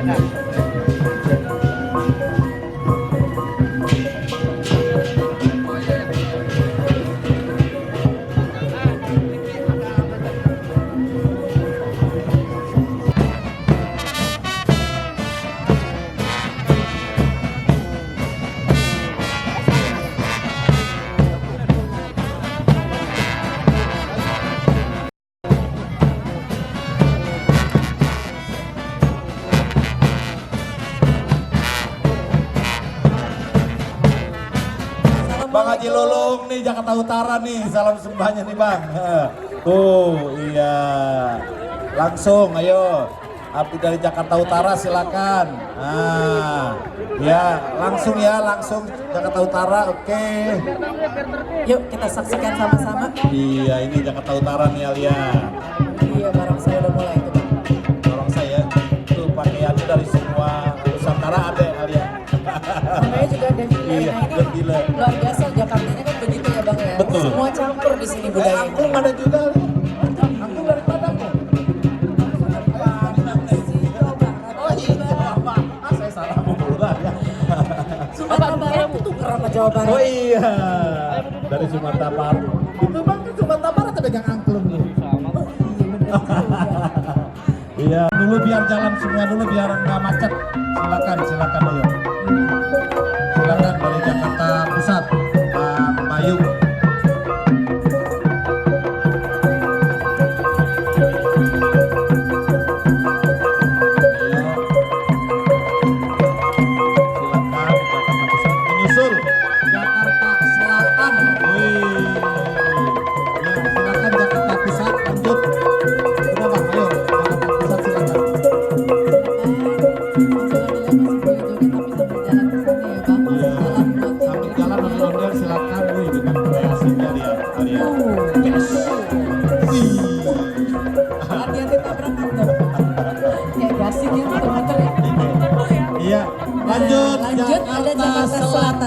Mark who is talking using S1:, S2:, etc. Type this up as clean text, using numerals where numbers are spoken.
S1: silakan.
S2: Bang Haji Lulung nih Jakarta Utara nih, salam sembahnya nih Bang. Tuh iya, langsung ayo. Abdi dari Jakarta Utara silakan. Nah, ya langsung Jakarta Utara, oke.
S3: Yuk kita saksikan sama-sama.
S2: Iya ini Jakarta Utara nih Alia.
S3: Iya barang saya udah mulai itu Bang.
S2: Tolong saya, tuh pakaiannya dari semua Nusantara ada Alia.
S3: Namanya juga defile.
S2: Iya,
S3: Nah ini
S2: defile.
S3: luar biasa Jakartanya kan begitu ya Bang ya.
S2: Betul.
S3: Semua campur di sini budaya.
S2: Angklung ada juga Alia. Angklung dari Padang kok. Oh iya, Pak. Saya salah ngomong ya.
S3: Sumatera Barat itu kenapa Jawa Barat?
S2: Oh iya, dari Sumatera Barat. Itu Bang kan Sumatera Barat pegang angklung nih. Iya, dulu biar jalan semua dulu biar nggak macet. Silakan ayo. Silakan dari Jakarta Pusat, Pak Bayu. Menyusul Jakarta Selatan. Wih. Ya, silakan Jakarta Pusat lanjut. Udah Bang, ayo Jakarta Pusat silakan. Iya. Sambil jalan ondel silakan. Wih, dengan kreasinya dia. Yes. Wih.
S3: Hati-hati tabrakan tuh. Kayak gasing ya muter-muter ya.
S2: Iya. Lanjut
S3: Lanjut ada Jakarta Selatan.